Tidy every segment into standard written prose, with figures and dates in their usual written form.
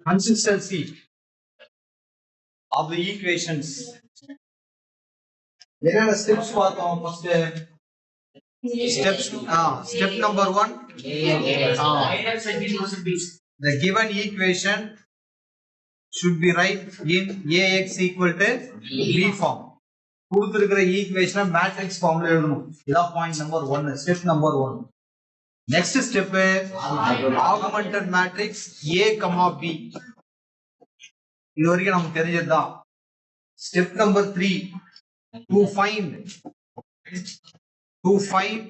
consistency of the equations. என்னென்ன steps பார்த்தோம் first step number 1 the given equation should be right in ax equal to b form கொடுத்திருக்கிற ஈக்குவேஷனை matrix ஃபார்ம்ல எழுதணும் இதான் point number 1 step number 1 next step augmented matrix a, b இது வரைக்கும் நமக்கு தெரிஞ்சதுதான் step number 3 to find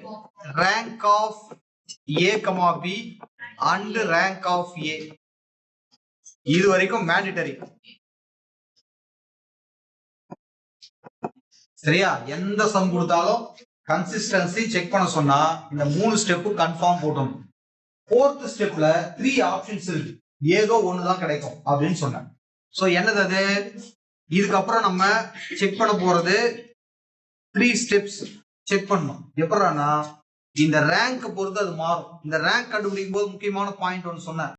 rank of a, b and rank of a இது வரைக்கும் மேண்டேட்டரி சரியா எந்த சம் கொடுத்தாலும் கன்சிஸ்டன்சி செக் பண்ண சொன்னா இந்த 3 ஸ்டெப் கன்ஃபார்ம் போடணும் 4th ஸ்டெப்ல 3 ஆப்ஷன்ஸ் இருக்கு ஏதோ ஒண்ணுதான் கிடைக்கும் அப்படின்னு சொன்னேன் சோ என்னது அது இதுக்கப்புறம் நம்ம செக் பண்ண போறது 3 ஸ்டெப்ஸ் செக் பண்ணணும் எப்படின்னா இந்த ரேங்க் பொறுத்து அது மாறும் இந்த ரேங்க் கண்டுபிடிக்கும் போது முக்கியமான பாயிண்ட் ஒன்னு சொன்னேன்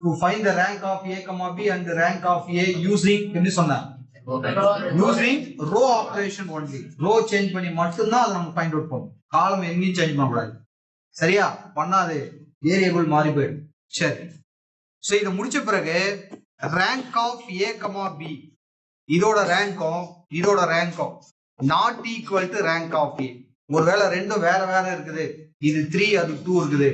to find the rank of a, b and the rank of a using எப்படி சொன்னேன் using row operation only row change பண்ணி மட்டும் தான் அதை நம்ம ஃபைண்ட் அவுட் பண்ணுவோம் காலம் எங்கேயும் சேஞ்ச் பண்ண கூடாது சரியா பண்ணாது வேரியபிள் மாறி போயிடும் சரி சோ இத முடிச்ச பிறகு rank of a, b இதோட ரேங்கும் not equal to rank of a ஒருவேளை ரெண்டும் வேற வேற இருக்குது இது 3 அது 2 இருக்குது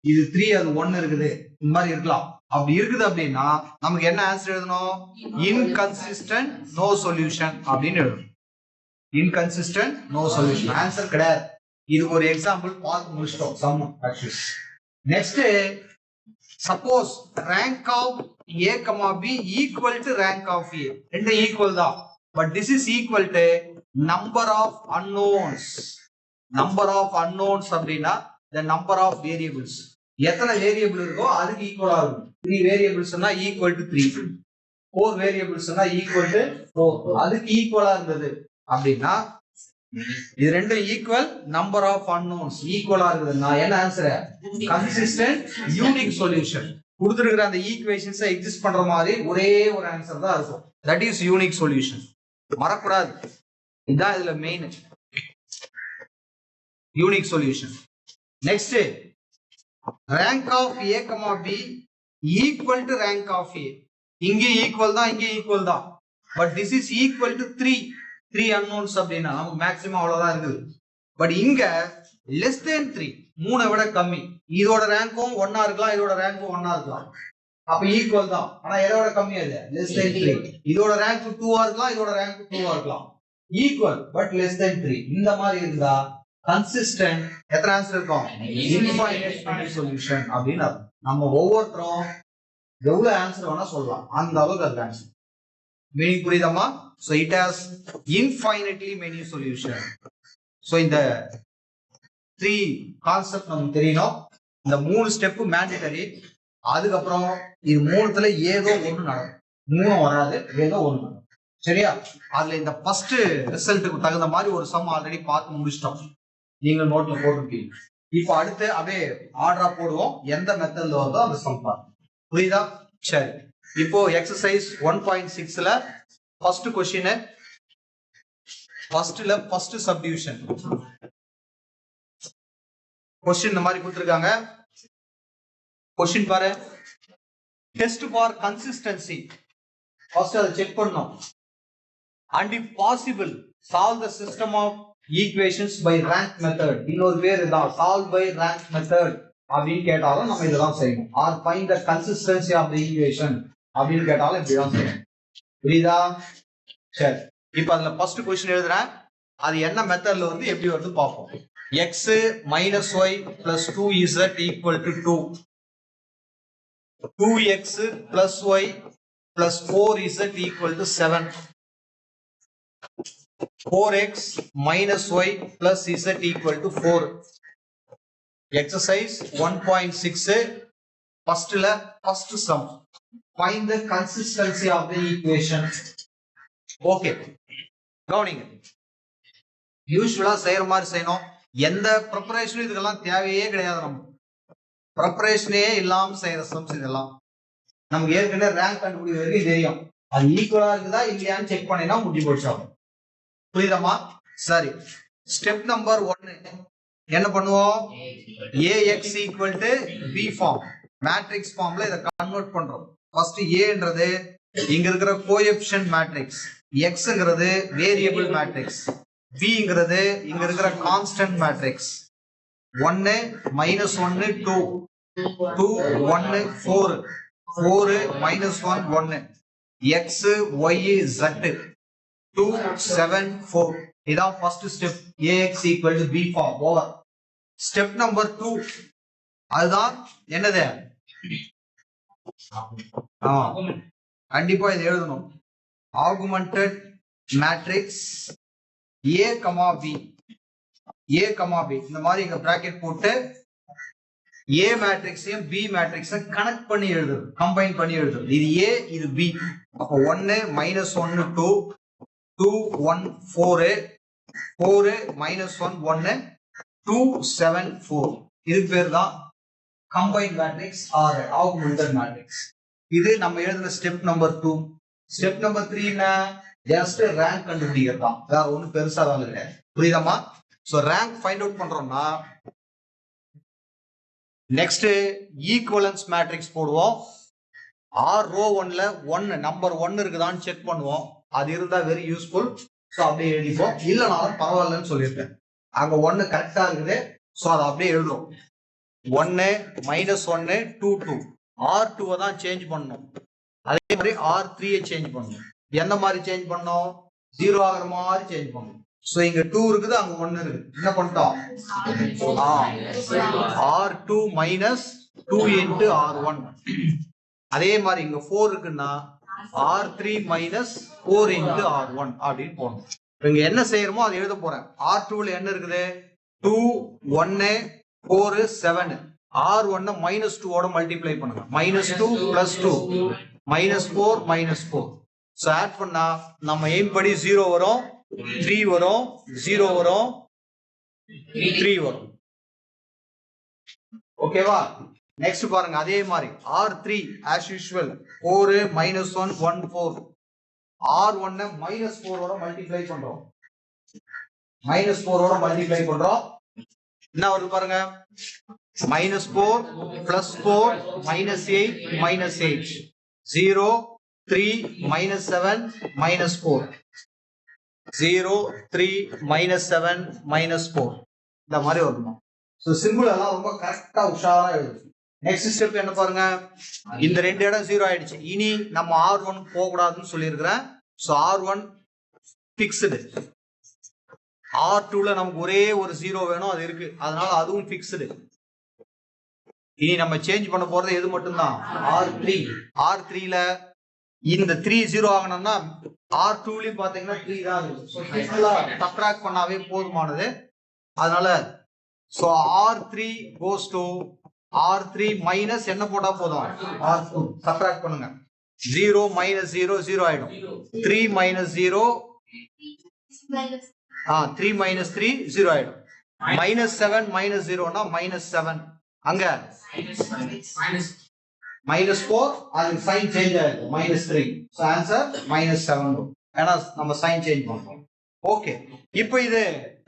இது 3 அது 1 இருக்குது இந்த மாதிரி இருக்கலாம் அப்படி இருக்குது அப்படின்னா நமக்கு என்ன ஆன்சர் எழுதணும் இன்கன்சிஸ்டன்ட் நோ சொல்யூஷன் அப்படின்னு எழுதணும் இன்கன்சிஸ்டன்ட் நோ சொல்யூஷன் ஆன்சர் கிடையாது இது ஒரு எக்ஸாம்பிள் பார்த்து முடிச்சிட்டோம் some actually next suppose rank of a, b equal to rank of a ரெண்டு ஈக்குவல் தான் but this is equal to number of unknowns அப்படின்னா the number of variables எத்தனை variable இருக்கோ அதுக்கு ஈக்குவலா இருக்கும் 3 வேரியபிள்ஸ்னா ஈக்குவல் டு 3 4 வேரியபிள்ஸ்னா ஈக்குவல் டு 4 அதுக்கு ஈக்குவலா இருந்தது அப்படின்னா இது ரெண்டும் ஈக்குவல் நம்பர் ஆஃப் அன்னோன்ஸ் ஈக்குவலா இருக்குதுன்னா என்ன ஆன்சர் கன்சிஸ்டன்ட் யூனிக் சொல்யூஷன் கொடுத்திருக்கிற அந்த ஈக்குவேஷன்ஸ் எக்ஸிஸ்ட் பண்ற மாதிரி ஒரே ஒரு ஆன்சர் தான் இருக்கும் தட் இஸ் யூனிக் சொல்யூஷன் மறக்கூடாது இதான் இதுல main unique solution next rank of a, b equal to rank of a இங்க ஈக்குவல் தான் but this is equal to 3 unknowns அப்படின்னா நமக்கு மேக்ஸிமம் அவ்வளவுதான் இருக்குது பட் இங்க less than 3 3 விட கம்மி இதோட ரேங்கும் 1 இருக்கலாம் இதோட ரேங்கும் 1 இருக்கலாம் அப்ப ஈக்குவல் தான் ஆனா எதோட கம்மி அது less than 3 இதோட ரேங்க் 2 இருக்கலாம் இதோட ரேங்க் 2 இருக்கலாம் ஈக்குவல் பட் less than 3 இந்த மாதிரி இருந்தா கன்சிஸ்டன்ட் எத்தனை ஆன்சர் இருக்கும் இன்ஃபைனைட் சொல்யூஷன் அப்படின்னா நம்ம ஒவ்வொருத்தரும் எவ்வளவு ஆன்சர் வேணா சொல்லலாம் அந்த அளவுக்கு அது ஆன்சர் மீனிங் புரியுதாமா so it has infinitely many solution so இந்த 3 கான்செப்ட் நமக்கு தெரியணும் இந்த 3 ஸ்டெப் மேண்டேட்டரி அதுக்கப்புறம் இது 3த்துல ஏதோ ஒண்ணு நடக்கும் 3 வராது ஏதோ ஒண்ணு நடக்கும் சரியா அதுல இந்த ஃபர்ஸ்ட் ரிசல்ட்டுக்கு தகுந்த மாதிரி ஒரு சம் ஆல்ரெடி பார்த்து முடிச்சிட்டோம் நீங்க நோட்ல போட்டுருக்கீங்க இப்போ அடுத்து அப்படியே ஆர்டரா போடுவோம் எந்த மெத்தட்ல வருதோ அந்த சம் பாருங்க புரியுதா சரி இப்போ எக்ஸசைஸ் 1.6ல first question first subdivision question இந்த மாதிரி கொடுத்திருக்காங்க क्वेश्चन பாரு டெஸ்ட் ஃபார் கன்சிஸ்டன்சி ஃபர்ஸ்ட் அதை செக் பண்ணனும் and if possible solve the system of equations by rank method இன்னொரு பேர் இதான் solve by rank method அப்படின்னு கேட்டாலும் நம்ம இதெல்லாம் செய்யணும் or find the consistency of the equation அப்படின்னு கேட்டாலும் இப்படிதான் செய்யணும் புரியுதா சரி இப்போ அதுல ஃபர்ஸ்ட் क्वेश्चन எழுதுறேன் அது என்ன மெத்தட்ல வந்து எப்படி வருது பாப்போம் x minus y plus 2z equal to 2 2x plus y plus 4z equal to 7 4x minus y plus z equal to 4 exercise 1.6 first sum find the consistency of the equation okay கவனிங்க யூசுவலா செய்யற மாதிரி செய்யணும் எந்த ப்ரிப்பரேஷனும் இதுக்கெல்லாம் தேவையே கிடையாது நம்ம ப்ரிப்பரேஷனே இல்லாம செய்யற சம்ஸ் இதெல்லாம் நமக்கு ஏற்கனவே ரேங்க் கண்டுபிடிக்க வரைக்கும் தெரியும். அது ஈக்குவலா இருக்குதா இல்லையான்னு செக் பண்ணினா முடிஞ்சு போச்சாகும். புரியுதமா? சரி, ஸ்டெப் நம்பர் 1 என்ன பண்ணுவோம்? AX equal to B form, matrix ஃபார்ம்ல இதை கன்வெர்ட் பண்றோம். ஃபர்ஸ்ட் ஏன்றது இங்க இருக்கிற கோஎஃபிஷியன்ட் மேட்ரிக்ஸ், எக்ஸ்ங்கிறது வேரியபிள் மேட்ரிக்ஸ், பிங்கிறது இங்க இருக்கிற constant matrix. 1 -1 2 2 1 4 4 -1 1 x y z 2 7 4. இதான் first step. AX equal to B form over. Step number 2 அதுதான் என்னது? கண்டிப்பா இது எழுதணும். Augmented matrix A, B A, B இந்த மாதிரி இங்க பிராக்கெட் போட்டு A மேட்ரிக்ஸையும் B மேட்ரிக்ஸை கனெக்ட் பண்ணி எழுதுறது, கம்பைன் பண்ணி எழுதுறது. இது A, இது B. அப்போ 1 -1 2 2 1 4 4 -1 1 2 7 4. இது பேர் தான் combine matrix or augmented matrix. இது நம்ம எழுதுன ஸ்டெப் நம்பர் 2. ஸ்டெப் நம்பர் 3 என்ன? ஜஸ்ட் ரேங்க் கண்டுபிடிக்கிறது தான், வேற ஒன்றும் பெருசா வேலை கிடையாது. புரியுதமா? சோ ரேங்க் ஃபைண்ட் அவுட் பண்றோம்னா நெக்ஸ்ட் ஈக்குவலன்ஸ் மேட்ரிக்ஸ் போடுவோம். ஆர் ரோ 1ல 1 நம்பர் 1 இருக்குதான்னு செக் பண்ணுவோம். அது இருந்தா வெரி யூஸ்ஃபுல். சோ அப்படியே எழுதிப்போம். இல்லைனாலும் பரவாயில்லன்னு சொல்லியிருக்கேன். அங்க 1 கரெக்டா இருக்குது. சோ அதை அப்படியே எழுதுறோம். 1 -1 2 2. R2 தான் சேஞ்ச் பண்ணணும். அதே மாதிரி R3 சேஞ்ச் பண்ணணும். எந்த மாதிரி சேஞ்ச் பண்ணணும்? 0 ஆகிற மாதிரி சேஞ்ச் பண்ணணும். சோ இங்க 2 இருக்குது, அங்க 1 இருக்குது. என்ன பண்ணிட்டோம்? R2 -2 into R1. அதே மாதிரி இங்க 4 இருக்குன்னா R3 -4 into R1 அப்படின்னு போடணும். இங்க என்ன செய்யறோமோ அதை எழுத போறேன். R2ல என்ன இருக்குது? 2 1 4 7. R1 -2 ஓட மல்டிப்ளை பண்ணுங்க. -2 + 2 -4 -4. சோ ஆட் பண்ணா நம்ம எய்ம் படி 0 வரும், 3 வரும், 0 வரும், 3 வரும். ஓகேவா? நெக்ஸ்ட் பாருங்க. அதே மாதிரி R3 as usual 4 -1 1 4. R1 -4 ஓட மல்டிப்ளை பண்றோம். -4 ஓட மல்டிப்ளை பண்றோம். என்ன வருது பாருங்க? -4 + 4 -8 -8 0 3 -7 -4 0 3 -7 -4 இந்த மாதிரி வரணும். சோ சிம்பிள் எல்லாம் ரொம்ப கரெக்டா உஷாரா எழுது. நெக்ஸ்ட் ஸ்டெப் என்ன பாருங்க? இந்த 2 இடம் 0 ஆயிடுச்சு. இனி நம்ம R1 போக கூடாதுன்னு சொல்லியிருக்கிறேன். So R1 fixed. R2ல நமக்கு ஒரே ஒரு 0 வேணும், அது இருக்கு, அதனால அதுவும் ஃபிக்ஸ்டு. இனி நம்ம சேஞ்ச் பண்ண போறது எது மட்டும்தான்? R3. R3ல இந்த 3 0 ஆகணும்னா R2லயும் பாத்தீங்கன்னா 3 தான் இருக்கு. சோ சிம்பிளா சப்ட்ராக்ட் பண்ணாவே போதுமானது. அதனால so R3 goes to R3 minus என்ன போட்டா போதும்? R2 சப்ட்ராக்ட் பண்ணுங்க. 0 - 0 0 ஆயிடும். 3 - 0 3 - 3 0 ஆயிடும். -7 - 0 னா -7. அங்க -4 அது சைன் சேஞ்ச் ஆயிடும். -3. So answer -7. ஏன்னா நம்ம சைன் சேஞ்ச் பண்றோம். ஓகே, இப்போ இது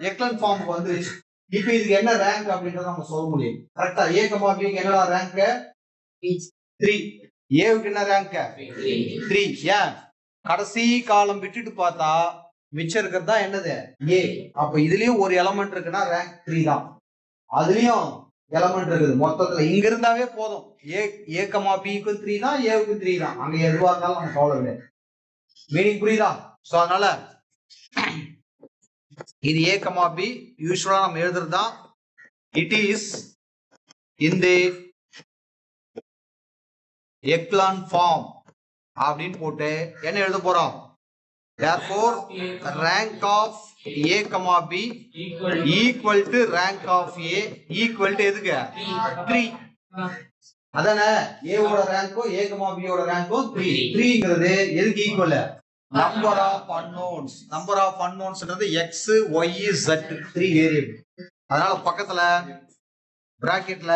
எக்லன் ஃபார்முக்கு வந்துருச்சு. இப்போ இதுக்கு என்ன ரேங்க் அப்படின்றத நம்ம சொல்ல முடியும். கரெக்டா? A, B க்கு என்னடா ரேங்க்? 3. A க்கு என்ன ரேங்க்? 3. ஏன்? கடைசி காலம் விட்டுட்டு பார்த்தா மிச்சம் இருக்கிறது தான் என்னது? A. அப்ப இதுலயும் ஒரு எலிமெண்ட் இருக்குன்னா ரேங்க் 3 தான். அதுலயும் எலிமெண்ட் இருக்குது. மொத்தத்துல இங்க இருந்தாவே போதும். A, B க்கு 3 தான், A க்கு 3 தான். அங்க எதுவா இருந்தாலும் நம்ம கவலை இல்லை. மீனிங் புரியுதா? சோ அதனால இது A, B யூசுவலா நம்ம எழுதுறது தான். It is in the echelon form அப்படின்னு போட்டு என்ன எழுத போறோம்? therefore rank of A, B equal to rank of A equal to எதுக்கு? 3. அதானே? A ஓட ரேங்க்கும் A, B ஓட ரேங்க்கும் 3. 3ங்கிறது எதுக்கு equal? Number of unknowns. Number of அன்னோன்ஸ்ன்றது x, y, z 3 வேரியபிள். அதனால பக்கத்துல பிராக்கெட்ல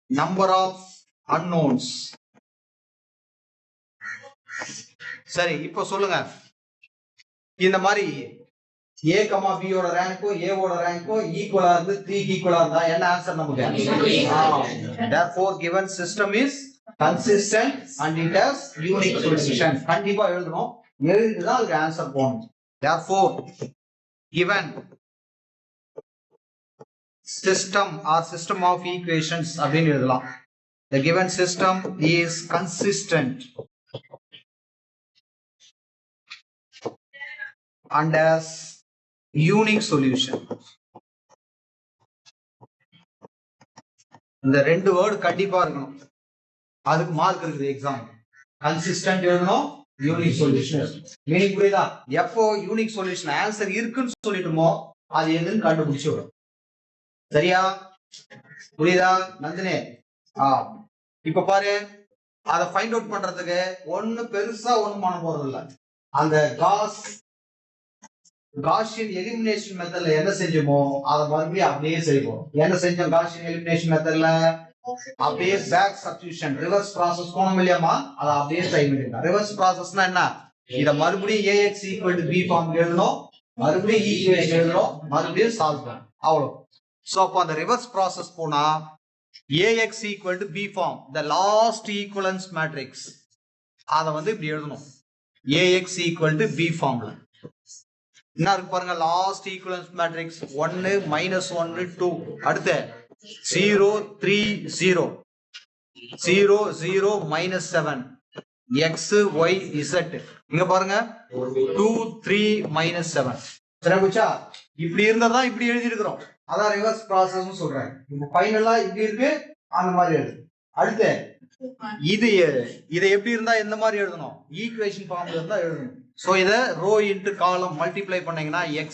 number of unknowns. சரி, இப்போ சொல்லுங்க, இந்த மாதிரி A, B ஓட ரேங்க்கோ A ஓட ரேங்க்கோ ஈக்குவலா இருந்து 3 ஈக்குவலா இருந்தா என்ன ஆன்சர் நமக்கு? Therefore given system is consistent and it has unique solution. கண்டிப்பா எழுதணும், எழுதிட்டு தான் அதுக்கு ஆன்சர் போடணும். Therefore given system or system of equations அப்படின்னு எழுதலாம். The given system is consistent and has unique solution. இந்த ரெண்டு வேர்டு கண்டிப்பா இருக்கணும், அதுக்கு மார்க் இருக்குது எக்ஸாம். கன்சிஸ்டன்ட் எழுதணும், யூனிக் சொல்யூஷன். மீனிங் புரியுதா? எப்போ யூனிக் சொல்யூஷன் ஆன்சர் இருக்குன்னு சொல்லிட்டுமோ அது எதுன்னு கண்டுபிடிச்சு விடும். சரியா? புரியுதா நந்தினே? இப்ப பாரு, அதை ஃபைண்ட் அவுட் பண்றதுக்கு ஒண்ணு பெருசா ஒண்ணும் பண்ண போறது இல்ல. அந்த காஷியன் எலிமினேஷன் மெத்தட்ல என்ன செஞ்சோமோ அதை மறுபடியும் அப்படியே செய்வோம். என்ன செஞ்சோம் காஷியன் எலிமினேஷன் மெத்தட்ல? அப்படியே பேக் சப்ஸ்டிடியூஷன் ரிவர்ஸ் ப்ராசஸ் போனோம் இல்லையாமா, அதை அப்படியே செய்ய வேண்டியது. ரிவர்ஸ் ப்ராசஸ்னா என்ன? இத மறுபடியும் AX equal to B form எழுதணும், மறுபடியும் ஈக்குவேஷன் எழுதணும், மறுபடியும் சால்வ் பண்ணணும், அவ்வளவு. சோ அப்போ அந்த ரிவர்ஸ் ப்ராசஸ் போனா AX equal to B form, the last equivalence matrix, அதை வந்து இப்படி எழுதணும். AX ஈக்குவல் டு B ஃபார்ம்ல என்ன இருக்கு பாருங்க, லாஸ்ட் ஈக்குவலன்ஸ் மேட்ரிக்ஸ் 1 -1 2, அடுத்து 0 3 0 0 0 -7 x y z, இங்க பாருங்க 2 3 -7. சரி புச்சா, இப்படி இருந்தா இப்படி எழுதி இருக்கிறோம், அதான் ரிவர்ஸ் ப்ராசஸ் சொல்றேன். இப்போ ஃபைனலா இப்படி இருக்கு, அந்த மாதிரி எழுது. அடுத்து இது எப்படி இருந்தா எந்த மாதிரி எழுதணும்? ஈக்குவேஷன் ஃபார்ம்ல இருந்தா எழுதணும். சோ இத ரோ இன்டு காலம் மல்டிப்ளை பண்ணீங்கன்னா x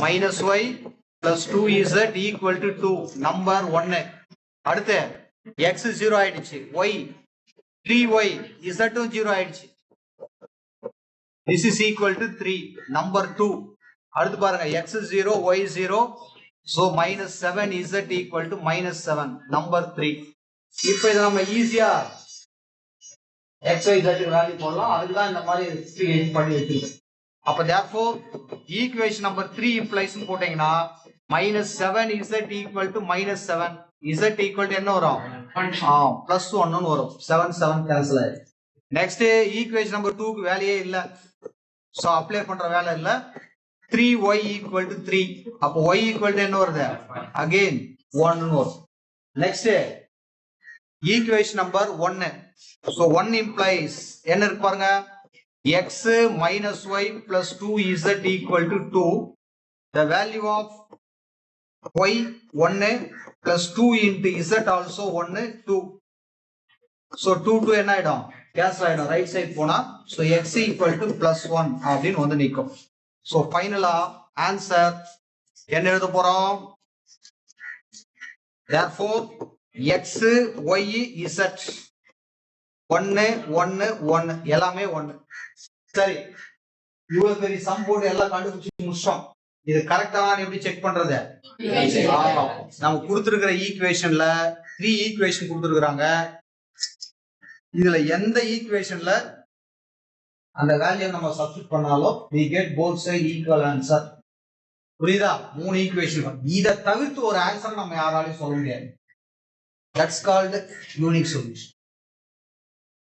minus y plus 2z equal to 2, number 1. அடுத்து x 0 ஆயிடுச்சு, y 3y z 0 ஆயிடுச்சு, this is equal to 3, number 2. அடுத்து பாருங்க x 0 y 0, so minus 7 z equal to minus 7, number 3. இப்போ இத நம்ம ஈஸியா x y z வேல்யூ போடலாம், அதுக்கு தான் இந்த மாதிரி எடிட் பண்ணி வச்சிருக்கோம். அப்ப therefore equation number 3 implies போட்டீங்கன்னா -7 z equal to -7, z equal to என்ன வரும்? +1 ன்னு வரும். 7 7 கேன்சல் ஆயிடும். நெக்ஸ்ட் ஈக்குவேஷன் நம்பர் 2 க்கு வேலையே இல்ல, சோ அப்ளை பண்ற வேலை இல்ல. 3y equal to 3, அப்ப y equal to என்ன வருது? அகைன் 1 ன்னு வரும். Next equation number 1, so 1 implies என்ன இருக்கு பாருங்க, x minus y plus 2z equal to 2, the value of y 1 plus 2 into z also 1 2, so 2 2 என்ன ஆயிடும்? கேன்சல் ஆயிடும், ரைட் சைடு போனா. so x equal to +1 அப்படின்னு வந்து நிக்கும். so ஃபைனலா ஆன்சர் என்ன எழுத போறோம்? therefore x y z 1 1 1 எல்லாமே 1. சரி, இவ்வளவு பெரிய சம் போர்டு எல்லாம் கண்டுபிடிச்சு முடிச்சோம். இது கரெக்டா எப்படி செக் பண்றது? நம்ம கொடுத்திருக்கிற ஈக்குவேஷன்ல 3 ஈக்குவேஷன் கொடுத்திருக்காங்க. இதுல எந்த ஈக்குவேஷன்ல அந்த வேல்யூ நம்ம சப்ஸ்டிட்யூட் பண்ணாலும் we get both side equal answer. புரியுதா? 3 ஈக்குவேஷன். இத தவிர்த்து ஒரு ஆன்சர் நம்ம யாராலையும் சொல்ல முடியாது. that's called unique solution.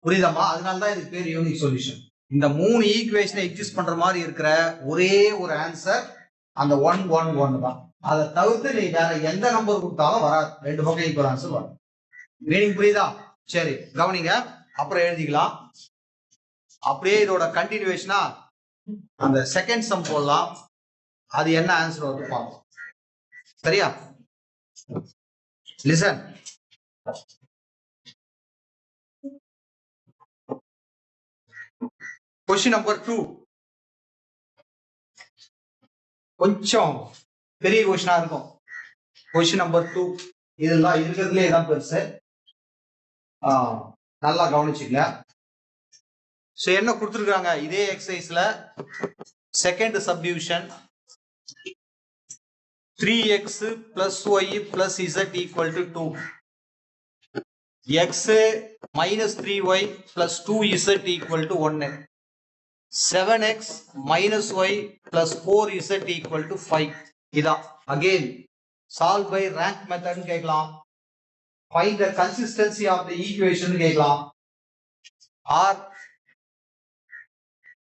புரியுதாமா? அதனால தான் இதுக்கு பேர் யூனிக் சொல்யூஷன். இந்த 3 ஈக்குவேஷனை எக்ஸிஸ்ட் பண்ற மாதிரி இருக்கிற ஒரே ஒரு ஆன்சர் அந்த 1 1 1 தான். அதை தவிர்த்து நீ வேற எந்த நம்பர் கொடுத்தாலும் வராது, ரெண்டு பக்கம் ஈக்குவல் ஆன்சர் வரும். மீனிங் புரியுதா? சரி கவனிங்க, அப்புறம் எழுதிக்கலாம். அப்படியே இதோட கண்டினியூவேஷனா அந்த செகண்ட் சம் போடலாம், அது என்ன ஆன்சர் வருது பார்ப்போம். சரியா? லிசன். Question number 2 கொஞ்சம் பெரிய கொஸ்டினா இருக்கும். Question number 2 இதெல்லாம் இருக்கிறதுலே இதான் பெருசு, நல்லா கவனிச்சுக்கங்க. சோ என்ன கொடுத்துருக்காங்க இதே எக்ஸசைஸ்ல second subdivision 3x plus y plus z equal to 2. x minus 3y plus 2z equal to 1. 7x minus y plus 4z equal to 5. இதான் again solve by rank method கேட்கலாம். Find the consistency of the equation கேட்கலாம். or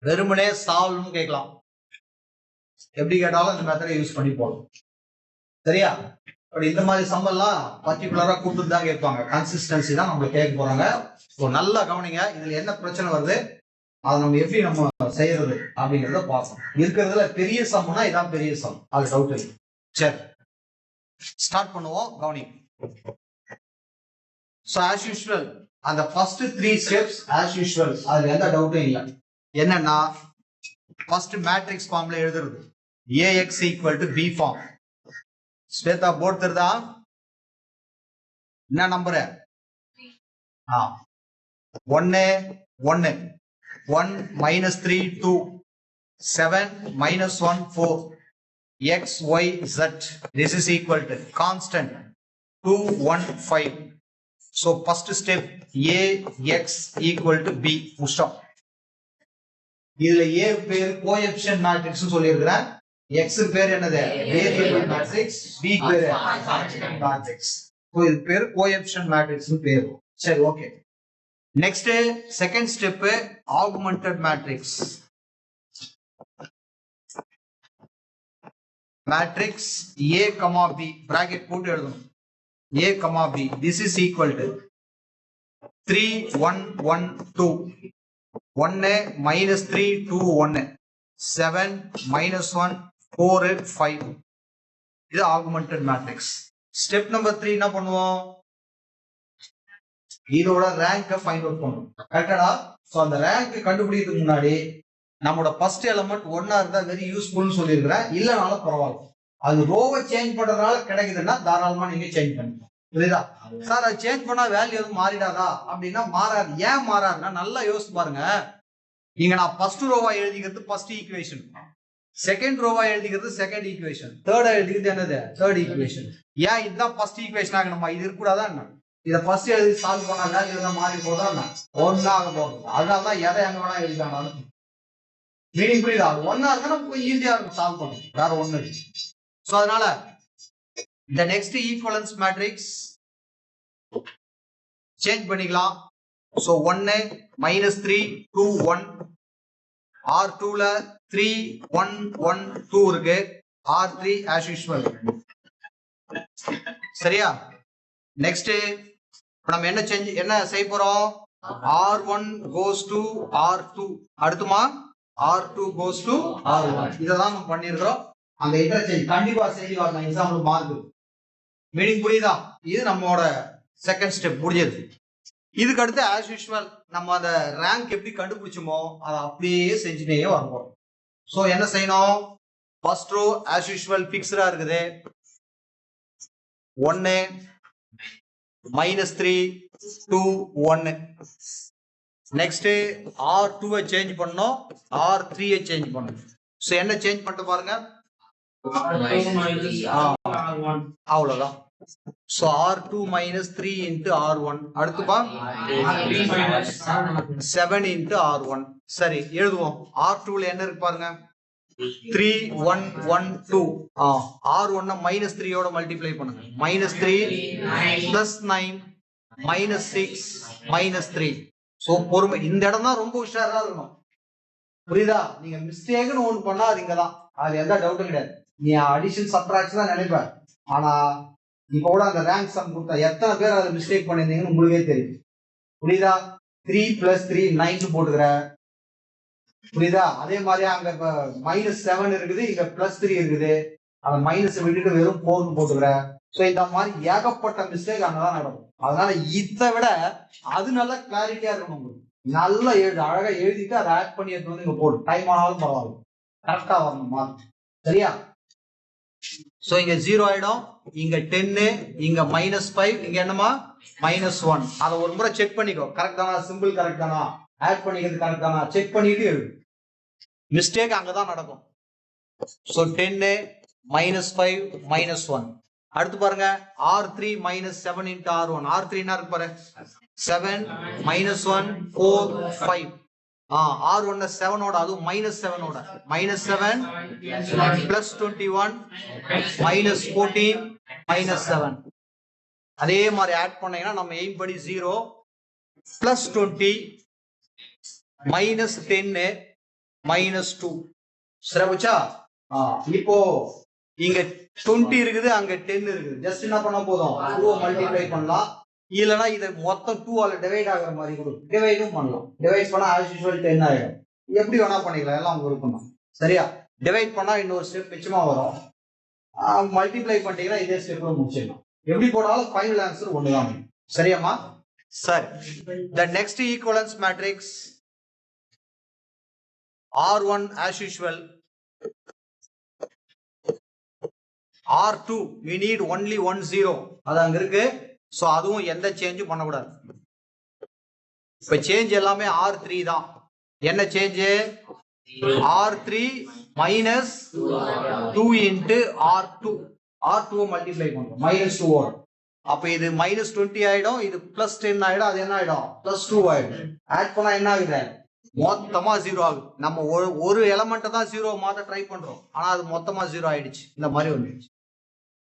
வெறுமனே solve கேட்கலாம். எப்படி கேட்டாலும் இந்த மெத்தடை use பண்ணி போகலாம். சரியா? பட் இந்த மாதிரி சம்பெல்லாம் பர்டிகுலரா கூப்பிட்டு தான் கேட்பாங்க. கன்சிஸ்டன்சி தான் நம்ம கேட்க போறாங்க. ஸோ நல்லா கவனிங்க. இதுல என்ன பிரச்சனை வருது, அதை நம்ம எப்படி நம்ம செய்யறது அப்படிங்கிறத பார்ப்போம். இருக்கிறதுல பெரிய சம்னா இதான் பெரிய சம், அது டவுட் இல்லை. சரி, ஸ்டார்ட் பண்ணுவோம். கவனி. ஸோ ஆஸ் யூஸ்வல் அந்த ஃபர்ஸ்ட் 3 ஸ்டெப்ஸ் ஆஸ் யூஸ்வல், அதுல எந்த டவுட்டும் இல்லை. என்னன்னா ஃபர்ஸ்ட் மேட்ரிக்ஸ் ஃபார்ம்ல எழுதுறது. AX equal to B form. Shweta board தெரியுதா? என்ன number? 1 1 1 minus 3 2 7 minus 1 4 x y z. This is equal to constant 2 1 5. So first step AX equal to B. Stop. இதுல A பேர் கோஎஃபிஷியன்ட் மேட்ரிக்ஸ் சொல்லியிருக்கிறேன். X பேர் என்னது? Variable matrix. B பேர் matrix. So இது பேர் கோஎஃபிஷியன்ட் மேட்ரிக்ஸ் பேர். சரி, okay. Next second step augmented matrix. Matrix A, B bracket போட்டு எழுதணும். A, B. This is equal to 3 1 1 2 1 minus 3 2 1 7 minus 1 4 5. இது ஆகுமெண்டட் மேட்ரிக்ஸ். ஸ்டெப் நம்பர் 3 என்ன பண்ணுவோம்? இதோட ரேங்கை ஃபைண்ட் அவுட் பண்ணுவோம். கரெக்டா? சோ அந்த ரேங்க் கண்டுபிடிக்கிறதுக்கு முன்னாடி நம்மளோட ஃபர்ஸ்ட் எலிமெண்ட் 1 இருந்தா வெரி யூஸ்ஃபுல்னு சொல்லியிருக்கிறேன். இல்லனாலும் பரவாயில்ல. அது ரோவை சேஞ்ச் பண்றதுனால கிடைக்குதுன்னா தாராளமா நீங்க சேஞ்ச் பண்ணுங்க. புரியுதா? சார் அது சேஞ்ச் பண்ணா வேல்யூ எதுவும் மாறிடாதா அப்படின்னா மாறாது. ஏன் மாறாதுன்னா நல்லா யோசிச்சு பாருங்க. இங்க நான் ஃபர்ஸ்ட் ரோவா எழுதிக்கிறது ஃபர்ஸ்ட் ஈக்குவேஷன், செகண்ட் ரோவா எழுதிக்கிறது செகண்ட் ஈக்குவேஷன், தேர்டா எழுதிக்கிறது என்னது? Third equation. ஏன் இதுதான் ஃபர்ஸ்ட் ஈக்குவேஷன் ஆகணுமா? இது இருக்கக்கூடாதா என்ன? இதை ஃபர்ஸ்ட் எழுதி சால்வ் பண்ணா வேல்யூ எதாவது மாறி போதா என்ன? ஒன்னா ஆக போகுது. அதனாலதான் எதை எங்க வேணா எழுதிக்கானாலும் மீனிங் புரியுதா? ஒன்னா இருந்தா நமக்கு ஈஸியா இருக்கும் சால்வ் பண்ணும். வேற ஒண்ணு. சோ அதனால இந்த நெக்ஸ்ட் ஈக்குவலன்ஸ் மேட்ரிக்ஸ் சேஞ்ச் பண்ணிக்கலாம். சோ 1 minus 3 2 1 R2 ல 3 1 1 2 இருக்கு. R3 as usual. சரியா? நெக்ஸ்ட் நம்ம என்ன செய்ய போறோம்? R1 goes to R2. அடுத்துமா R2 goes to R1. இதெல்லாம் நம்ம பண்ணிருக்கிறோம். அந்த இன்டர்சேஞ்ச் கண்டிப்பா செஞ்சு வரணும். எக்ஸாம்பிள் மார்க் மீனிங் புரியுதா? இது நம்மளோட செகண்ட் ஸ்டெப் முடிஞ்சது. இதுக்கு அடுத்து ஆஸ் யூஸ்வல் நம்ம அந்த ரேங்க் எப்படி கண்டுபிடிச்சோமோ அதை அப்படியே செஞ்சுட்டே வரணும். சோ என்ன செய்யணும்? ஃபர்ஸ்ட் ரோ ஆஸ் யூஸ்வல் பிக்ஸ்டா இருக்குது. 1 minus 3 2 1. நெக்ஸ்ட் R2 சேஞ்ச் பண்ணோம், R3 சேஞ்ச் பண்ணணும். சோ என்ன சேஞ்ச் பண்ணிட்டு பாருங்க. அவ்வளவுதான். So R2 minus 3 into R1. அடுத்துப்பா 7 into R1. சரி, எழுதுவோம். R2 ல என்ன இருக்கு பாருங்க. 3 1 1 2. R1 minus 3 ஓட மல்டிப்ளை பண்ணுங்க. minus 3 plus 9 minus 6 minus 3. So பொறுமை. இந்த இடம் தான் ரொம்ப உஷாரா இருக்கணும். புரியுதா? நீங்க மிஸ்டேக்னு ஒன்று பண்ணா அது இங்கதான். அது எந்த டவுட்டும் கிடையாது. நீ அடிஷன் சப்ட்ராக்ஷன் தான் நினைப்ப. ஆனா இப்ப கூட அந்த ரேங்க் சம் கொடுத்தா எத்தனை பேர் அதை மிஸ்டேக் பண்ணிருந்தீங்கன்னு உங்களுக்கே தெரியும். புரியுதா? 3 plus 3 9 போட்டுக்கிற. புரியுதா? அதே மாதிரி அங்க -7 இருக்குது, இங்க +3 இருக்குது. அந்த மைனஸ் விட்டுட்டு வெறும் 4 போட்டுக்கிற. சோ இந்த மாதிரி ஏகப்பட்ட மிஸ்டேக் அங்கதான் நடக்கும். அதனால இதை விட அது நல்லா கிளாரிட்டியா இருக்கணும் உங்களுக்கு. நல்லா எழுது, அழகா எழுதிட்டு அதை ஆட் பண்ணி எடுத்து வந்து இங்க போடு. டைம் ஆனாலும் பரவாயில்ல, கரெக்டா வரணும் மார்க். சரியா? சோ இங்க 0 ஆயிடும். இங்க 10, இங்க -5, இங்க என்னமா -1. அதை ஒரு முறை செக் பண்ணிக்கோ. கரெக்ட் தானா? சிம்பிள் கரெக்ட் தானா? ஆட் பண்ணிக்கிறது கரெக்ட் தானா? செக் பண்ணிட்டு எழுது. மிஸ்டேக் அங்கதான் நடக்கும். சோ 10 -5 -1. அடுத்து பாருங்க R3 minus 7 into R1. R3 என்ன இருக்கு பாரு 7 minus 1 4 5. R1 7 ஓட அதுவும் minus 7 ஓட minus 7 plus 21 minus 14 minus 7. அதே மாதிரி ஆட் பண்ணீங்கன்னா நம்ம எய்ம் படி 0 plus 20 minus 10 minus 2. சரியா? இப்போ இங்க 20 இருக்குது, அங்க 10 இருக்குது. ஜஸ்ட் என்ன பண்ண போதும் 2 மல்டிப்ளை பண்ணலாம். இல்லனா இத மொத்தம் 2 ஆல டிவைட் ஆகுற மாதிரி கூட டிவைடும் பண்ணலாம். டிவைட் பண்ணா as usual 10 ஆயிடும். எப்படி வேணா பண்ணிக்கலாம், எல்லாம் உங்களுக்கு இருக்கும். சரியா? டிவைட் பண்ணா இன்னொரு ஸ்டெப் மிச்சமா வரும். மல்டிப்ளை பண்ணிட்டீங்கன்னா இதே ஸ்டெப்ல முடிச்சிடலாம். எப்படி போனாலும் ஃபைனல் ஆன்சர் ஒண்ணுதான். சரியாமா? சரி. The next equivalence matrix R1 as usual. R2 we need only 1 0. அது அங்க இருக்கு. சோ அதுவும் எந்த சேஞ்சும் பண்ண கூடாது. இப்ப சேஞ்ச் எல்லாமே R3 தான். என்ன change? R3 minus 2 into R2. R2 multiply பண்றோம் minus 2 ஓட. அப்ப இது minus 20 ஆயிடும், இது plus 10 ஆயிடும், அது என்ன ஆயிடும் plus 2 ஆயிடும். ஆட் பண்ணா என்ன ஆகுது? மொத்தமா 0 ஆகுது. நம்ம ஒரு எலமெண்ட் தான் 0 மாத்த ட்ரை பண்றோம், ஆனா அது மொத்தமா 0 ஆயிடுச்சு. இந்த மாதிரி வந்துருச்சு.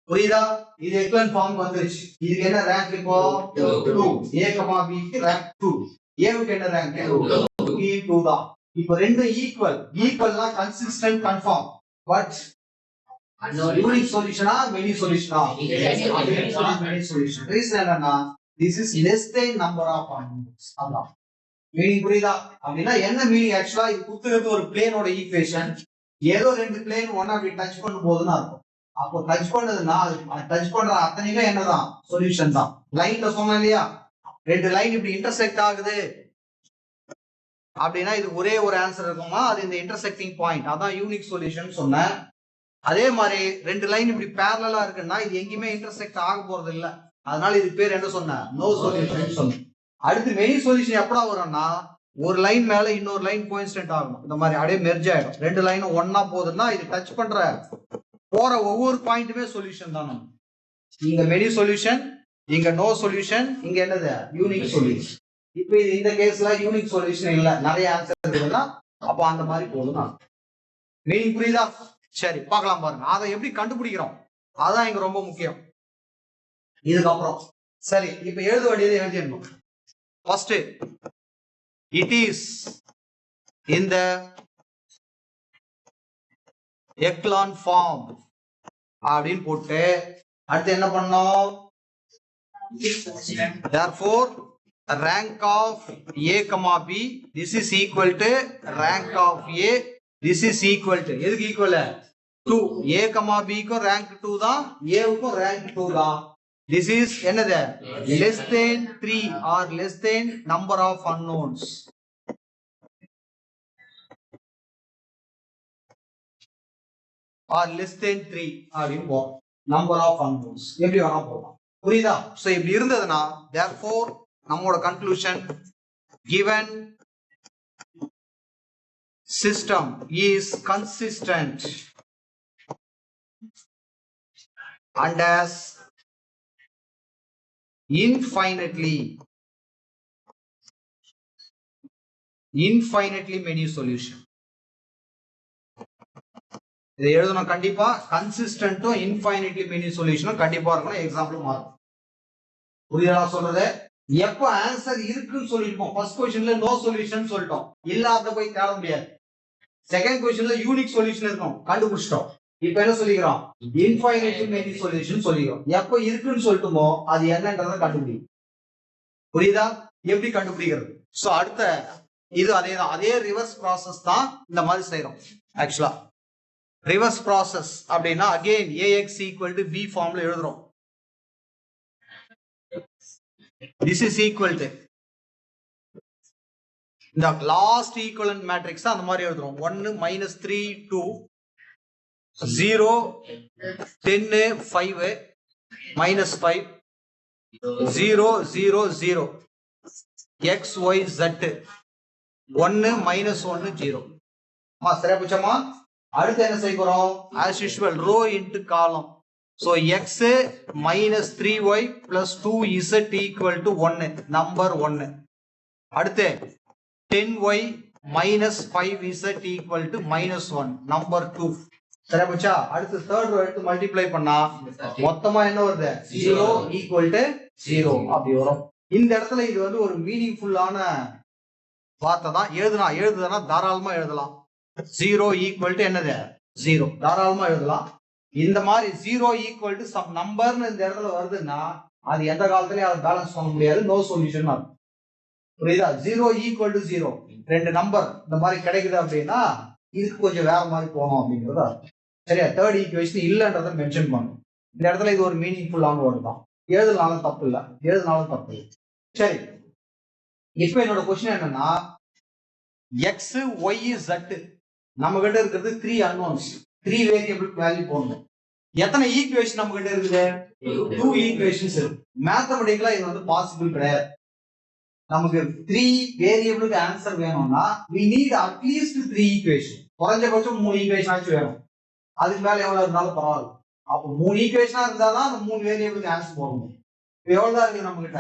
புரியுதா? இது எக்வலன்ட் ஃபார்ம் வந்துருச்சு. இதுக்கு என்ன ரேங்க் இப்போ 2. A, B க்கு ரேங்க் 2. A க்கு என்ன ரேங்க் 2? B 2 தான். இப்போ ரெண்டு ஈக்குவல்னா கன்சிஸ்டன்ட் கன்ஃபார்ம். பட் யூனிக் சொல்யூஷனா மெனி சொல்யூஷனா? Many solution. ரீசன் என்னன்னா this is less than number of unknowns. அதான் மீனிங். புரியுதா? அப்படின்னா என்ன மீனிங்? ஆக்சுவலா இது குத்துறது ஒரு பிளேனோட ஈக்குவேஷன். ஏதோ ரெண்டு பிளேன் ஒண்ணா அப்படி டச் பண்ணும் போதுன்னு இருக்கும். அப்போ டச் பண்ணதுன்னா டச் பண்ற அத்தனையுமே என்னதான் சொல்யூஷன் தான். லைன்ல சொன்னோம் இல்லையா, ரெண்டு லைன் இப்படி இன்டர்செக்ட் ஆகுது அப்படின்னா இது ஒரே ஒரு ஆன்சர் இருக்குமா, அது இந்த இன்டர்செக்டிங் பாயிண்ட், அதான் யூனிக் சொல்யூஷன் சொன்னேன். அதே மாதிரி ரெண்டு லைன் இப்படி பேரலா இருக்குன்னா இது எங்கேயுமே இன்டர்செக்ட் ஆக போறது இல்ல, அதனால இது பேர் என்ன சொன்னேன்? நோ சொல்யூஷன் சொன்னேன். அடுத்து மெனி சொல்யூஷன் எப்படா வரும்னா ஒரு லைன் மேல இன்னொரு லைன் கோஇன்சிடென்ட் ஆகும். இந்த மாதிரி அப்படியே மெர்ஜ் ஆயிடும். ரெண்டு லைனும் ஒன்னா போகுதுன்னா இது டச் பண்ற போற ஒவ்வொரு பாயிண்ட்டுமே சொல்யூஷன் தான். இங்க மெனி சொல்யூஷன், இங்க நோ சொல்யூஷன், இங்க என்னது யூனிக் சொல்யூஷன். இப்ப இது இந்த கேஸ்ல யூனிக் சொல்யூஷன் இல்ல, நிறைய ஆன்சர் இருக்குதுன்னா அப்ப அந்த மாதிரி போதும். மீனிங் புரியுதா? சரி, பார்க்கலாம் பாருங்க. அதை எப்படி கண்டுபிடிக்கிறோம் அதான் இங்க ரொம்ப முக்கியம். இதுக்கப்புறம் சரி, இப்ப எழுத வேண்டியது எழுதிடணும். ஃபர்ஸ்ட் இட் இஸ் இந்த எக்லான் ஃபார்ம் அப்படின்னு போட்டு அடுத்து என்ன பண்ணோம்? therefore rank of a comma b this is equal to rank of a this is equal to எதுக்கு ஈக்குவல் 2. a comma b க்கு rank 2 தான், a க்கு rank 2 தான். this is என்னது less than 3 or less than number of unknowns. or less than 3 அப்படின்னு போகும். number of unknowns எப்படி வேணா போகலாம். புரியுதா? சோ இப்படி இருந்ததுன்னா therefore நம்மளோட conclusion given system is consistent and has infinitely many solution. இதை எழுதணும் கண்டிப்பா. கன்சிஸ்டன்ட்டும் இன்ஃபைனிட்லி மெனி சொல்யூஷனும் கண்டிப்பா இருக்கணும். எக்ஸாம்பிள் மாறும். புரியுதா சொல்றது? எப்ப ஆன்சர் இருக்குன்னு சொல்லிருப்போம். ஃபர்ஸ்ட் क्वेश्चनல நோ சொல்யூஷன் சொல்லிட்டோம், இல்லாத போய் தேட முடியாது. செகண்ட் क्वेश्चनல யூனிக் சொல்யூஷன் இருக்கும், கண்டுபிடிச்சிட்டோம். இப்போ என்ன சொல்லிக்கிறோம்? இன்ஃபைனிட்லி மெனி சொல்யூஷன் சொல்லிக்கிறோம். எப்ப இருக்குன்னு சொல்லிட்டோமோ அது என்னன்றதை கண்டுபிடிக்கும். புரியுதா? எப்படி கண்டுபிடிக்கிறது? சோ அடுத்த இது அதேதான், அதே ரிவர்ஸ் ப்ராசஸ் தான் இந்த மாதிரி செய்யறோம். ஆக்சுவலா ரிவர்ஸ் ப்ராசஸ் அப்படின்னா again ax equal to b ஃபார்ம்ல எழுதுறோம். this is equal to இந்த லாஸ்ட் ஈக்குவலன்ட் மேட்ரிக்ஸ் அந்த மாதிரி எழுதுறோம். 1 -3 2 0 10 5 -5 0 0 0 x y z 1 -1 0. சரியா புரியுமா? அடுத்து என்ன செய்ய போறோம்? as usual row into column. So x minus 3y plus 2z equal to 1. Number 1. அடுத்து 10y minus 5z equal to minus 1. Number 2. சரி போச்சா? அடுத்து third row எடுத்து மல்டிப்ளை பண்ணா மொத்தமா என்ன வருது? 0 equal to 0 அப்படி வரும். இந்த இடத்துல இது வந்து ஒரு மீனிங்ஃபுல்லான வார்த்தை தான். எழுதுனா தாராளமா எழுதலாம். 0 equal to என்னது? 0 தாராளமா எழுதலாம். இந்த மாதிரி 0 equal to some நம்பர்னு இந்த இடத்துல வருதுன்னா அது எந்த காலத்துலயும் அதை பேலன்ஸ் பண்ண முடியாது. நோ சொல்யூஷன் இருக்கும். புரியுதா? 0 equal to 0 ரெண்டு நம்பர் இந்த மாதிரி கிடைக்குது அப்படின்னா இதுக்கு கொஞ்சம் வேற மாதிரி போகணும் அப்படிங்கிறதா. சரியா? தேர்ட் ஈக்குவேஷன் இல்லைன்றத மென்ஷன் பண்ணும். இந்த இடத்துல இது ஒரு மீனிங்ஃபுல்லான வேர்டு தான். எழுதுனாலும் தப்பு இல்லை. சரி, இப்ப என்னோட கொஸ்டின் என்னன்னா எக்ஸ் ஒய் ஜெட் நம்ம கிட்ட இருக்கிறது 3 அன்னோன்ஸ், 3 வேரியபிள் வேல்யூ போடணும். எத்தனை ஈக்குவேஷன் நம்ம கிட்ட இருக்குது? 2 ஈக்குவேஷன்ஸ் இருக்கு. மேத்தமெட்டிக்கலா இது வந்து பாசிபிள் கிடையாது. நமக்கு 3 வேரியபிளுக்கு ஆன்சர் வேணும்னா we need at least 3 equation. குறைஞ்சபட்சம் 3 ஈக்குவேஷன் ஆச்சு வேணும். அதுக்கு மேல எவ்வளவு இருந்தாலும் பரவாயில்ல. அப்போ 3 ஈக்குவேஷனா இருந்தாதான் அந்த 3 வேரியபிளுக்கு ஆன்சர் போடணும். எவ்வளவு தான் இருக்கு நம்ம கிட்ட?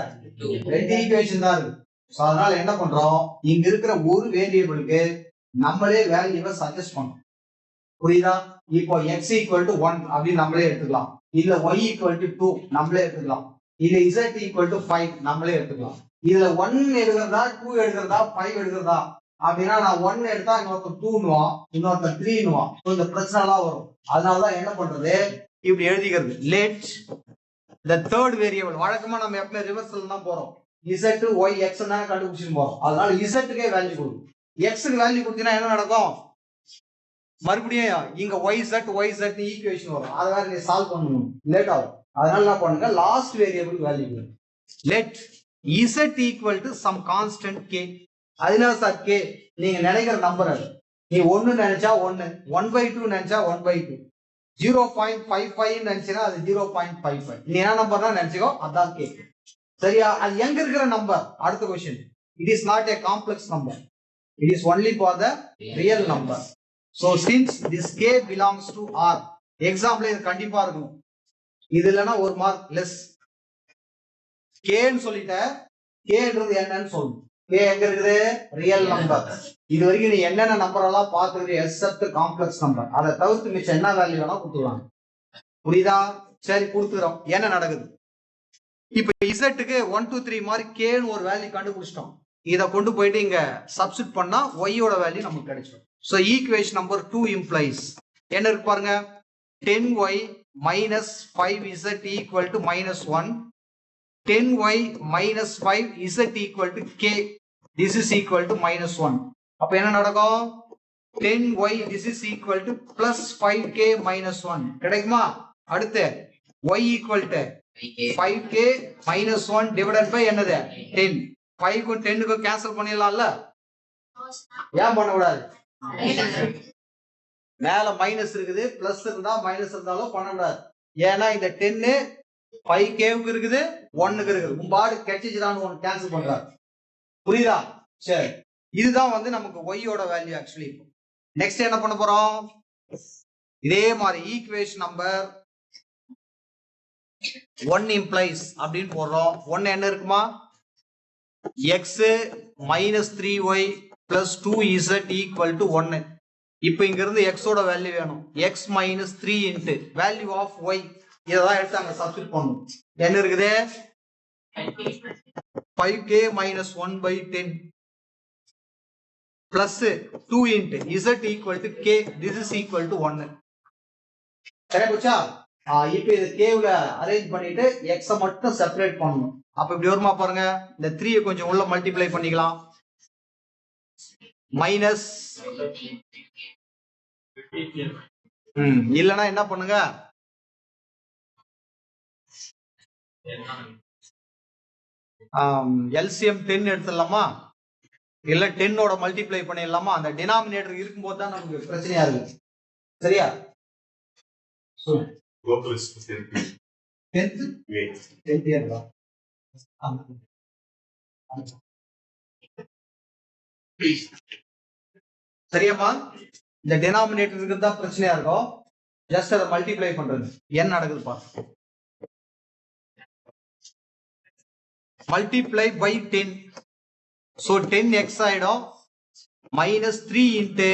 2 ஈக்குவேஷன் தான் இருக்கு. அதனால என்ன பண்றோம், இங்க இருக்கிற ஒரு வேரியபிளுக்கு நம்மளே வேல்யூவை சஜஸ்ட் பண்ணணும். புரியுதா? இப்போ x ஈக்குவல் டு 1 அப்படின்னு நம்மளே எடுத்துக்கலாம். இல்ல y ஈக்குவல் டு 2 நம்மளே எடுத்துக்கலாம். இல்ல z ஈக்குவல் டு 5 நம்மளே எடுத்துக்கலாம். இதுல 1 எடுக்கிறதா 2 எடுக்கிறதா 5 எடுக்கிறதா அப்படின்னா நான் 1 எடுத்தா இன்னொருத்தர் 2னுவான், இன்னொருத்தர் 3னுவான். இந்த பிரச்சனை எல்லாம் வரும். அதனாலதான் என்ன பண்றது, இப்படி எழுதிக்கிறது. Let the third variable. வழக்கமா நம்ம எப்பவுமே ரிவர்சல் தான் போறோம். z y x தான் கண்டுபிடிச்சிட்டு போறோம். அதனால z க்கே வேல்யூ கொடு. x க்கு வேல்யூ கொடுத்தீங்கன்னா என்ன நடக்கும்? மறுபடியும் இங்க yz ஈக்குவேஷன் வரும். அதை வேற நீ சால்வ் பண்ணணும், லேட் ஆகும். அதனால என்ன பண்ணுங்க, லாஸ்ட் வேரியபிள் வேல்யூ கொடு. Let z equal to some constant k. அதனால சார் k நீங்க நினைக்கிற நம்பர் அது. நீ 1 நினைச்சா 1, 1/2 நினைச்சா 1/2, 0.55 நினைச்சா அது 0.55. நீ என்ன நம்பர் தான் நினைச்சுக்கோ, அதான் k. சரியா? அது எங்க இருக்கிற நம்பர்? அடுத்த question. It is not a complex number. It is only for the real number. So since this k belongs to R, example இது கண்டிப்பா இருக்கும். இது இல்லனா ஒரு மார்க் லெஸ். k ன்னு சொல்லிட்ட, k ன்றது என்னன்னு சொல்லு. k எங்க இருக்குது? Real number. இது வரைக்கும் நீ என்னென்ன நம்பர் எல்லாம் பார்த்துக்கிற எக்ஸெப்ட் காம்ப்ளெக்ஸ் நம்பர். அதை தவிர்த்து மிச்சம் என்ன வேல்யூ வேணா கொடுத்துருவாங்க. புரியுதா? சரி, கொடுத்துறோம். என்ன நடக்குது இப்ப இசட்டுக்கு 1 2 3 மாதிரி கேன்னு ஒரு வேல்யூ கண்டுபிடிச்சிட்டோம். இதை கொண்டு போயிட்டு இங்க சப்ஸ்டிட் பண்ணா ஒய்யோட வேல்யூ நமக்கு கிடைச்சிடும். ஸோ ஈக்குவேஷன் நம்பர் 2 இம்ப்ளைஸ் என்ன இருக்கு பாருங்க, 10y minus 5z equal to minus 1, 10y minus 5z equal to k, this is equal to minus 1. அப்ப என்ன நடக்கும்? 10y this is equal to plus 5k minus 1 கிடைக்குமா? அடுத்து y equal to 5k minus 1 divided by என்னது? 10. 5 க்கு 10 க்கு cancel பண்ணிடலாம்ல? ஏன் பண்ண கூடாது? மேல மைனஸ் இருக்குது, பிளஸ் இருந்தா மைனஸ் இருந்தாலும் பண்ண கூடாது. ஏன்னா இந்த 10 5k க்கு இருக்குது, 1 க்கு இருக்குது. உம்பாடு கெட்சிச்சான்னு ஒன்னு கேன்சல் பண்றாரு. புரியுதா? சரி, இதுதான் வந்து நமக்கு y யோட வேல்யூ ஆக்சுவலி. நெக்ஸ்ட் என்ன பண்ண போறோம்? இதே மாதிரி ஈக்குவேஷன் நம்பர் 1 implies அப்படின்னு போடுறோம். 1 என்ன இருக்குமா? x minus 3y plus 2z equal to 1. இப்போ இங்க இருந்து x ஓட வேல்யூ வேணும். x minus 3 into value of y. இததான் எடுத்து அங்க சப்ஸ்டிட் பண்ணணும். என்ன இருக்குது? 5k minus 1/10 plus 2 into z equal to k. This is equal to 1. சரி போச்சா? இப்போ இது கேவ்ல அரேஞ்ச் பண்ணிட்டு x மட்டும் செப்பரேட் பண்ணணும். அப்ப இப்படி வருமா பாருங்க. இந்த 3 கொஞ்சம் உள்ள மல்டிப்ளை பண்ணிக்கலாம். மைனஸ் இல்லனா என்ன பண்ணுங்க, LCM 10 எடுத்துடலாமா? இல்ல 10 ஓட மல்டிப்ளை பண்ணிடலாமா? அந்த டினாமினேட்டர் இருக்கும்போது தான் நமக்கு பிரச்சனையா இருக்கு. சரியா? சரியாமா? இந்த டினாமினேட்டருக்கு தான் பிரச்சனையா இருக்கும். ஜஸ்ட் அதை மல்டிப்ளை பண்றது. என்ன நடக்குது பாருங்க. Multiply by 10. ஸோ 10x ஆயிடும். minus 3 into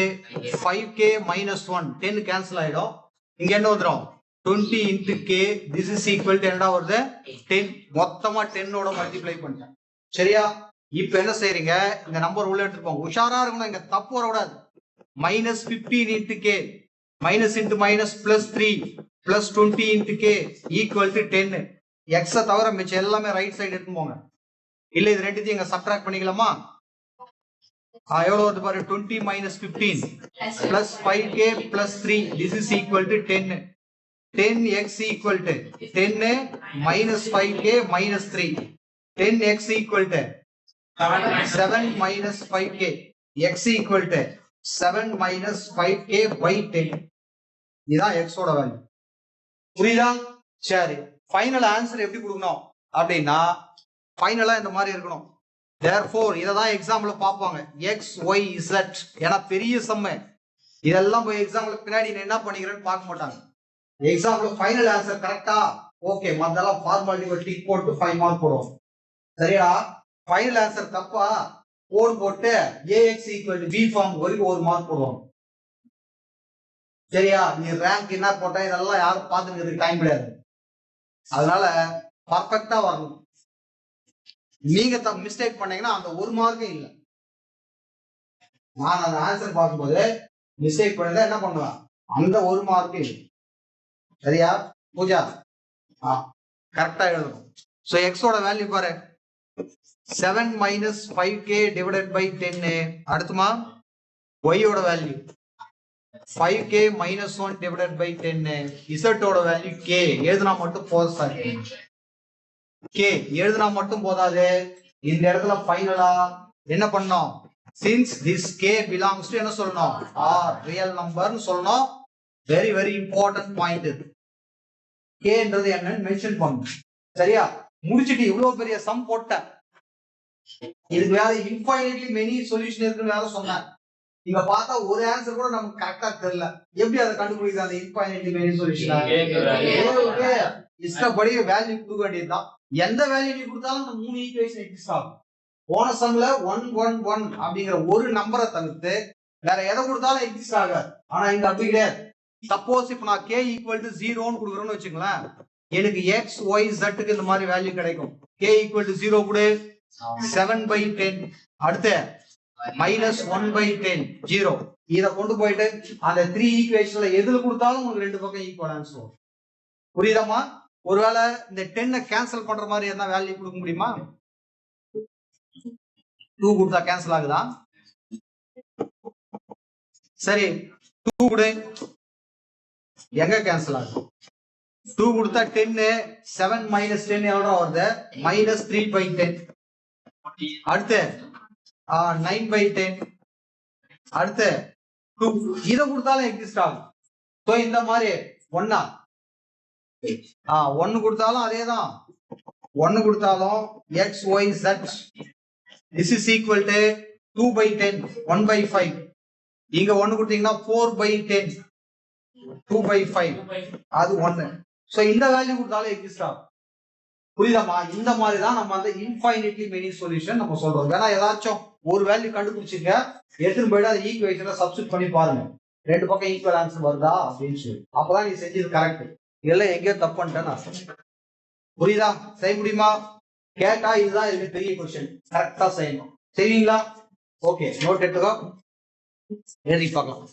5k minus 1. 10 cancel ஆயிடும். இங்க என்ன வந்துடும்? 20 into k. This is equal to என்னடா வருது? 10. மொத்தமா 10 ஓட மல்டிப்ளை பண்ணிட்டேன். சரியா? இப்ப என்ன செய்றீங்க? இந்த நம்பர் உள்ள எடுத்துப்போம். உஷாரா இருக்கணும், இங்க தப்பு வரக்கூடாது. minus 15 into k. minus into minus plus 3 plus 20 into k equal to 10. x தவிர மிச்சம் எல்லாமே ரைட் சைடு எடுத்து போங்க. இல்ல இது ரெண்டுத்தையும் இங்க சப்ட்ராக்ட் பண்ணிக்கலாமா? எவ்வளவு வருது பாரு. 20 minus 15 plus 5k plus 3. This is equal to 10. 10x equal to 10 minus 5k minus 3. 10x equal to 7 minus 5k. x equal to 7 minus 5k by 10. இதான் x ஓட வேல்யூ. புரியுதா? சரி, ஃபைனல் ஆன்சர் எப்படி கொடுக்கணும் அப்படின்னா ஃபைனலா இந்த மாதிரி இருக்கணும். therefore இததான் எக்ஸாம்பிள் பார்ப்பாங்க. x y z ஏன்னா பெரிய சம்மு. இதெல்லாம் போய் எக்ஸாம்பிள் பின்னாடி என்ன பண்ணிக்கிறேன்னு பார்க்க மாட்டாங்க. எக்ஸாம்பிள் ஃபைனல் ஆன்சர் கரெக்டா? ஓகே, மத்தெல்லாம் ஃபார்மாலிட்டி டிக் போட்டு 5 மார்க் போடுவோம். சரியா? ஃபைனல் ஆன்சர் தப்பா போட்டு ax equal to b form வரைக்கும் 1 மார்க் போடுவோம். சரியா? நீ ரேங்க் என்ன போட்டா இதெல்லாம் யாரும் பார்த்துக்கிறதுக்கு டைம் கிடையாது. அதனால பர்ஃபெக்டா வரணும். நீங்க மிஸ்டேக் பண்ணீங்கன்னா அந்த 1 மார்க்கும் இல்லை. நான் அந்த ஆன்சர் பார்க்கும்போது மிஸ்டேக் பண்ணி என்ன பண்ணுவேன்? அந்த 1 மார்க்கும் இல்லை. சரியா பூஜா? கரெக்டா எழுதணும். சோ எக்ஸோட வேல்யூ பாரு 7 minus 5k divided by 10. அடுத்துமா y ஓட value 5k minus 1 divided by 10. z ஓட வேல்யூ k. எழுதுனா மட்டும் போதும் சார். k எழுதுனா மட்டும் போதாது. இந்த இடத்துல ஃபைனலா என்ன பண்ணோம்? since this k belongs to என்ன சொல்லணும்? r real number னு சொல்லணும். very very important point இது. k ன்றது என்னன்னு மென்ஷன் பண்ணணும். சரியா? முடிச்சிட்டு இவ்வளவு பெரிய சம் போட்ட இதுக்கு வேற இன்ஃபைனைட்லி மெனி சொல்யூஷன் இருக்குன்னு வேற சொன்னேன். இங்க பார்த்தா ஒரு ஆன்சர் கூட நமக்கு கரெக்டா தெரியல. எப்படி அதை கண்டுபிடிக்கிறது? அந்த இன்ஃபைனைட்லி மெனி சொல்யூஷன் இஷ்டப்படி வேல்யூ கொடுக்க வேண்டியதுதான். எந்த வேல்யூ நீ கொடுத்தாலும் அந்த 3 ஈக்குவேஷன் எக்ஸிஸ்ட் ஆகும். போன சம்ல 1 1 1 அப்படிங்கிற ஒரு நம்பரை தவிர்த்து வேற எதை கொடுத்தாலும் எக்ஸிஸ்ட் ஆகாது. ஆனா இங்க அப்படி கிடையாது. சப்போஸ் இப்ப நான் k ஈக்குவல் டு 0 கொடுக்குறேன்னு வச்சுங்களேன், எனக்கு x y z க்கு இந்த மாதிரி வேல்யூ கிடைக்கும். k ஈக்குவல் டு 0 கொடு 7 by 10. அடுத்து minus 1 by 10 0. இத கொண்டு போயிட்டு அந்த 3 ஈக்குவேஷன்ல எதுல கொடுத்தாலும் உங்களுக்கு ரெண்டு பக்கம் ஈக்குவல் ஆன்சர் வரும். புரியுதாமா? ஒருவேளை இந்த 10 கேன்சல் பண்ற மாதிரி என்ன வேல்யூ கொடுக்க முடியுமா? 2 கொடுத்தா கேன்சல் ஆகுதா? சரி 2 கொடு, எங்க கேன்சல் ஆகுது? 2 கொடுத்தா 10. 7 minus 10 எவ்வளவு வருது? minus 3 by 10. அடுத்து 9 by 10. அடுத்து 2. இத கொடுத்தாலும் எக்ஸிஸ்ட் ஆகும். சோ இந்த மாதிரி 1 கொடுத்தாலும் அதேதான். 1 கொடுத்தாலும் x y z. this is equal to 2 by 10 1 by 5. இங்க 1 கொடுத்தீங்கன்னா 4 by 10 2 by 5. அது 1. சோ இந்த வேல்யூ கொடுத்தாலும் எக்ஸிஸ்ட் ஆகும். புரியுதாமா? இந்த மாதிரி தான் நம்ம அந்த இன்ஃபைனிட்லி மெனி சொல்யூஷன் நம்ம சொல்றோம். வேணா ஏதாச்சும் ஒரு வேல்யூ கண்டுபிடிச்சிருக்க, எடுத்துன்னு போயிட்டு அதை ஈக்குவேஷன்ல சப்ஸ்டிட் பண்ணி பாருங்க, ரெண்டு பக்கம் ஈக்குவல் ஆன்சர் வருதா அப்படின்னு சொல்லி. அப்பதான் நீ செஞ்சது கரெக்ட். இதெல்லாம் எங்கேயோ தப்பு பண்ணிட்டேன்னு. புரியுதா? செய்ய முடியுமா? கேட்டா இதுதான் இதுக்கு பெரிய கொஸ்டின். கரெக்டா செய்யணும். செய்வீங்களா? ஓகே, நோட் எடுத்துக்கோ, எழுதி பார்க்கலாம்.